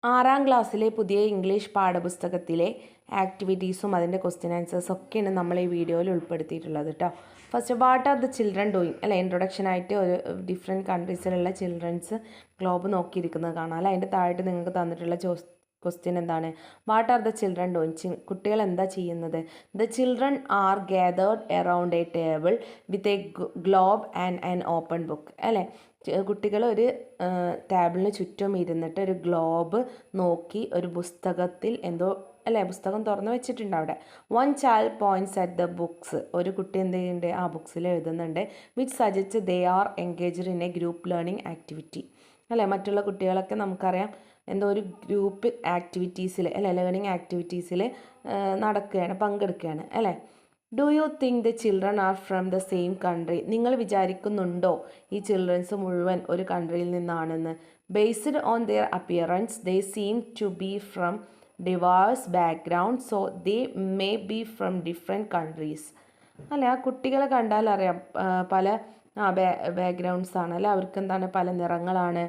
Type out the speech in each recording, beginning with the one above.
6ാം ക്ലാസ്സിലെ പുതിയ ഇംഗ്ലീഷ് പാഠപുസ്തകത്തിലെ ആക്ടിവിറ്റീസും അതിൻ്റെ ക്വസ്റ്റ്യൻ ആൻസേഴ്സും ഒക്കെയാണ് നമ്മൾ ഈ വീഡിയോയിൽ ഉൾപ്പെടുത്തിയിട്ടുള്ളത് കേട്ടോ. First what are the children doing അല്ലെ, ഇൻട്രൊഡക്ഷനായിട്ട് ഒരു ഡിഫറെൻറ്റ് കൺട്രീസിലുള്ള ചിൽഡ്രൻസ് ഗ്ലോബ് നോക്കിയിരിക്കുന്നത് കാണാം അല്ലെ. അതിൻ്റെ താഴെ നിങ്ങൾക്ക് തന്നിട്ടുള്ള ക്വസ്റ്റ്യൻ എന്താണ്? What are the children doing, കുട്ടികൾ എന്താ ചെയ്യുന്നത്? The children R gathered around A table with a globe and an open book അല്ലേ. കുട്ടികൾ ഒരു ടേബിളിന് ചുറ്റും ഇരുന്നിട്ട് ഒരു ഗ്ലോബ് നോക്കി ഒരു പുസ്തകത്തിൽ എന്തോ അല്ലേ, പുസ്തകം തുറന്ന് വെച്ചിട്ടുണ്ട് അവിടെ. One child points at the books, ഒരു കുട്ടി എന്ത് ചെയ്യുന്നുണ്ട്, ആ ബുക്സിൽ എഴുതുന്നുണ്ട്. Which suggest they are engaged in A group learning activity അല്ലേ. മറ്റുള്ള കുട്ടികളൊക്കെ നമുക്കറിയാം എന്തോ ഒരു ഗ്രൂപ്പ് ആക്ടിവിറ്റീസിൽ അല്ലേ, ലേണിംഗ് ആക്ടിവിറ്റീസിൽ നടക്കുകയാണ്, പങ്കെടുക്കുകയാണ് അല്ലേ. Do you think the children are from the same country, നിങ്ങൾ വിചാരിക്കുന്നുണ്ടോ ഈ ചിൽഡ്രൻസ് മുഴുവൻ ഒരു കൺട്രിയിൽ നിന്നാണെന്ന്? Based on their appearance they seem to be from diverse background so they may be from different countries അല്ലെ. ആ കുട്ടികളെ കണ്ടാൽ അറിയാം പല ബാക്ക്ഗ്രൗണ്ട്സ് ആണ് അല്ലെ, അവർക്ക് എന്താണ്, പല നിറങ്ങളാണ്,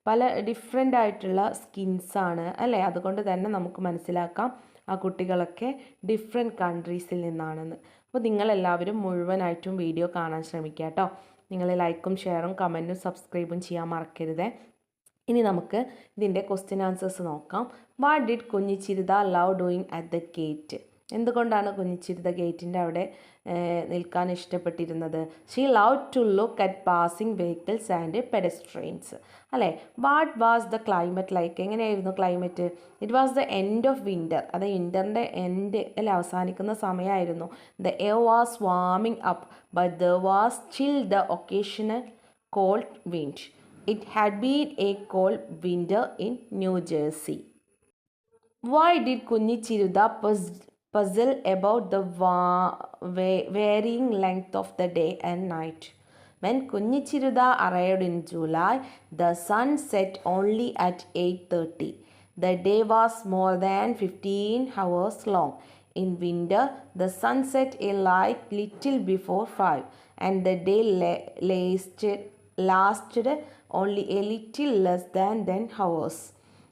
പല ഡിഫറെൻ്റ് ആയിട്ടുള്ള സ്കിൻസാണ് അല്ലേ. അതുകൊണ്ട് തന്നെ നമുക്ക് മനസ്സിലാക്കാം ആ കുട്ടികളൊക്കെ ഡിഫറെൻറ്റ് കൺട്രീസിൽ നിന്നാണെന്ന്. അപ്പോൾ നിങ്ങളെല്ലാവരും മുഴുവനായിട്ടും വീഡിയോ കാണാൻ ശ്രമിക്കുക കേട്ടോ. നിങ്ങൾ ലൈക്കും ഷെയറും കമൻറ്റും സബ്സ്ക്രൈബും ചെയ്യാൻ മറക്കരുത്. ഇനി നമുക്ക് ഇതിൻ്റെ ക്വസ്റ്റ്യൻ ആൻസേഴ്സ് നോക്കാം. What did Kunnichiruda love doing at the gate, എന്തുകൊണ്ടാണ് കുഞ്ഞിച്ചിരുത ഗേറ്റിൻ്റെ അവിടെ നിൽക്കാൻ ഇഷ്ടപ്പെട്ടിരുന്നത്? She love to look at passing vehicles and pedestrians അല്ലേ. What was the climate like, എങ്ങനെയായിരുന്നു climate? It was the end of winter, അത് വിൻ്ററിൻ്റെ എൻഡ് അല്ലെ, അവസാനിക്കുന്ന സമയമായിരുന്നു. The air was warming up but there was chill the occasional cold wind. It had been a cold winter in New Jersey. Why did Kunnichiruda puzzle about the varying length of the day and night? When Kunnichiruda arrived in July, the sun set only at 8:30. The day was more than 15 hours long. In winter, the sun set a little before 5 and the day lasted only A little less than 10 hours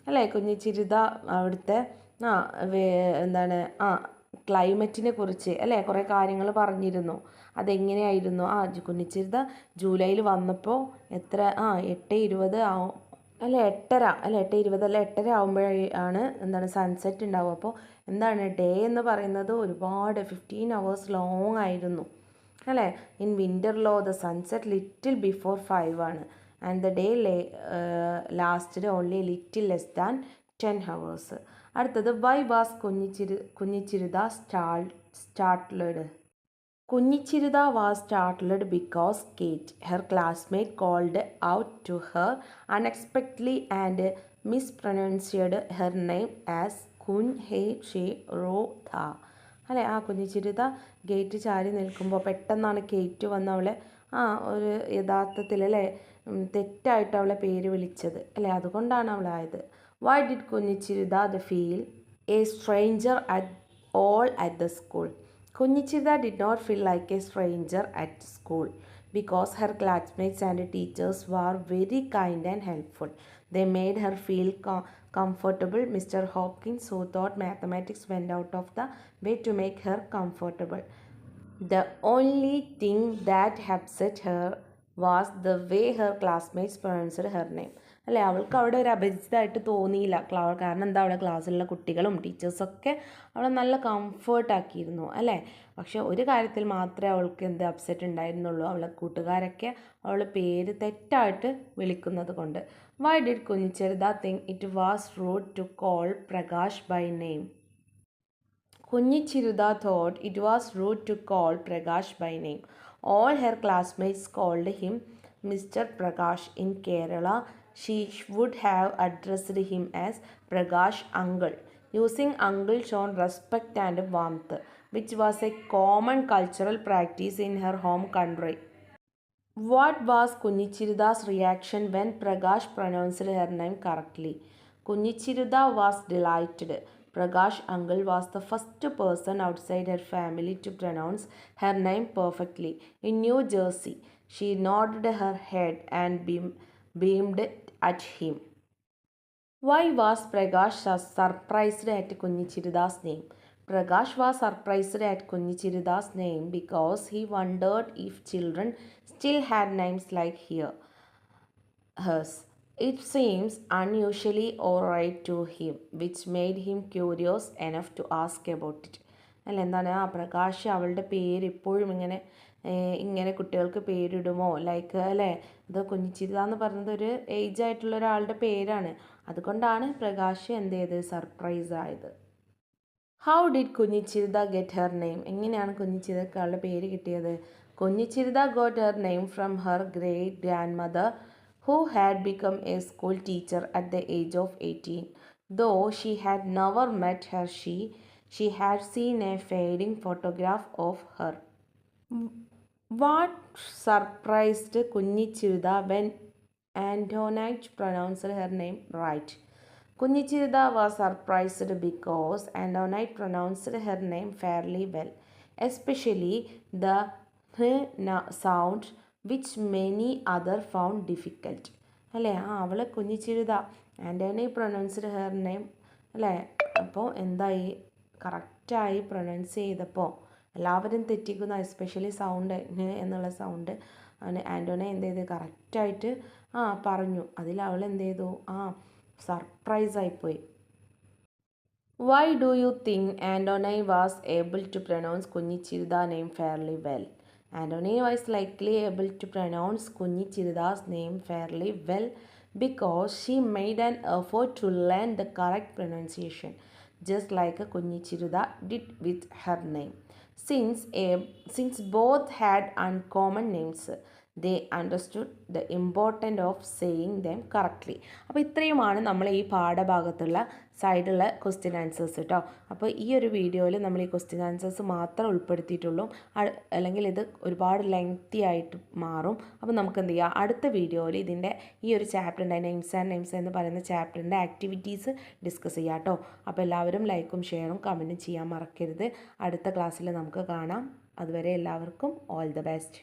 അല്ലേ. കുഞ്ഞിച്ചിരുത അവിടുത്തെ എന്താണ് ക്ലൈമറ്റിനെ കുറിച്ച് അല്ലേ കുറേ കാര്യങ്ങൾ പറഞ്ഞിരുന്നു. അതെങ്ങനെയായിരുന്നു? കുഞ്ഞിച്ചിരുത ജൂലൈയിൽ വന്നപ്പോൾ എത്ര 8:20 ആവും അല്ലേ, 8:30 അല്ല 8:20 അല്ല 8:30 ആകുമ്പോഴാണ് എന്താണ് സൺസെറ്റ് ഉണ്ടാവും. അപ്പോൾ എന്താണ് ഡേ എന്ന് പറയുന്നത് ഒരുപാട് 15 hours ലോങ് ആയിരുന്നു അല്ലേ. ഇൻ വിൻ്ററിലോ ദ സൺസെറ്റ് ലിറ്റിൽ ബിഫോർ 5 ആണ്. And the day lasted only little less than 10 hours. അടുത്തത് why was Kunnichiruda startled. Kunnichiruda was startled because Kate her classmate called out to her unexpectedly and mispronounced her name as കുൻ ഹേ ഷേ റോ ധ അല്ലേ. ആ കുഞ്ഞിച്ചിരുത gate ചാരി നിൽക്കുമ്പോൾ പെട്ടെന്നാണ് കേറ്റ് വന്ന് അവളെ ഒരു യഥാർത്ഥത്തിൽ അല്ലേ തെറ്റായിട്ട് അവളെ പേര് വിളിച്ചത് അല്ലേ, അതുകൊണ്ടാണ് അവളായത്. Why did Kunnichiruda the feel a stranger at all at the school. Kunnichiruda did not feel like a stranger at school because her classmates and teachers were very kind and helpful. They made her feel comfortable. Mr. Hopkins, who thought mathematics, went out of the way to make her comfortable. The only thing that upset her was the way her classmates pronounced her name അല്ലേ. അവൾക്ക് അവിടെ ഒരു അപരിചിതമായിട്ട് തോന്നിയില്ല, കാരണം എന്താ, അവിടെ ക്ലാസ്സിലുള്ള കുട്ടികളും ടീച്ചേഴ്സൊക്കെ അവളെ നല്ല കംഫേർട്ടാക്കിയിരുന്നു അല്ലേ. പക്ഷെ ഒരു കാര്യത്തിൽ മാത്രമേ അവൾക്ക് അപ്സെറ്റ് ഉണ്ടായിരുന്നുള്ളൂ, അവളെ കൂട്ടുകാരൊക്കെ അവളുടെ പേര് തെറ്റായിട്ട് വിളിക്കുന്നത് കൊണ്ട്. Why did Kunnichiruda think it was rude to call Prakash by name. Kunnichiruda thought it was rude to call Prakash by name. All her classmates called him Mr. Prakash. In Kerala, she would have addressed him as Prakash Uncle. Using uncle shown respect and warmth, which was a common cultural practice in her home country. What was Kunnichiruda's reaction when Prakash pronounced her name correctly? Kunnichiruda was delighted. Prakash Uncle was the first person outside her family to pronounce her name perfectly. In New Jersey, she nodded her head and beamed at him. Why was Prakash surprised at Kunnichirida's name? Prakash was surprised at Kunnichirida's name because he wondered if children still had names like hers. It seems unusually alright to him, which made him curious enough to ask about it. അല്ല എന്താണ് പ്രകാശ് അവളുടെ പേര് ഇപ്പോഴും ഇങ്ങനെ കുട്ടികൾക്ക് പേരിടുമോ like അല്ലേ ഇത് കുഞ്ഞിച്ചിരിത എന്ന് പറയുന്നത് ഒരു ഏജ് ആയിട്ടുള്ള ഒരാളുടെ പേരാണ്. അതുകൊണ്ടാണ് പ്രകാശ് എന്ത് ചെയ്ത് സർപ്രൈസ് ആയത്. How did Kunnichiruda get her name? എങ്ങനെയാണ് കുഞ്ഞിച്ചിരിതക്ക് അവളുടെ പേര് കിട്ടിയത്? Kunnichiruda got her name from her great grandmother who had become a school teacher at the age of 18. Though she had never met her, she had seen a fading photograph of her. What surprised Kunnichirida when Antoinette pronounced her name right? Kunnichirida was surprised because Antoinette pronounced her name fairly well, especially the sound which many other found difficult. അല്ലേ അവൾ കുഞ്ഞിച്ചിരുത Antony pronounced her name അല്ലേ. അപ്പോൾ എന്തായി കറക്റ്റായി pronounce ചെയ്തപ്പോൾ എല്ലാവരും തെറ്റിക്കുന്ന especially sound എന്നുള്ള sound Antony എന്ത് ചെയ്ത് കറക്റ്റായിട്ട് പറഞ്ഞു. അതിൽ അവൾ എന്ത് ചെയ്തു സർപ്രൈസായിപ്പോയി. Why do you think Antoine was able to pronounce Kunnichirida name fairly well? Antoine was likely able to pronounce Kunnichirida's name fairly well because she made an effort to learn the correct pronunciation, just like Kunnichirida did with her name. Since both had uncommon names, they understood the importance of saying them correctly. അപ്പോൾ ഇത്രയുമാണ് നമ്മൾ ഈ പാഠഭാഗത്തുള്ള സൈഡുള്ള question answers കേട്ടോ. അപ്പോൾ ഈ ഒരു വീഡിയോയിൽ നമ്മൾ ഈ ക്വസ്റ്റ്യൻ ആൻസേഴ്സ് മാത്രം ഉൾപ്പെടുത്തിയിട്ടുള്ളൂ, അല്ലെങ്കിൽ ഇത് ഒരുപാട് ലെങ്തി ആയിട്ട് മാറും. അപ്പോൾ നമുക്ക് എന്ത് ചെയ്യാം, അടുത്ത വീഡിയോയിൽ ഇതിൻ്റെ ഈ ഒരു ചാപ്റ്ററിൻ്റെ നെയിംസ് ആൻഡ് നെയിംസ് എന്ന് പറയുന്ന ചാപ്റ്ററിൻ്റെ ആക്ടിവിറ്റീസ് ഡിസ്കസ് ചെയ്യാം കേട്ടോ. അപ്പോൾ എല്ലാവരും ലൈക്കും ഷെയറും കമൻറ്റും ചെയ്യാൻ മറക്കരുത്. അടുത്ത ക്ലാസ്സിൽ നമുക്ക് കാണാം. അതുവരെ എല്ലാവർക്കും ഓൾ ദ ബെസ്റ്റ്.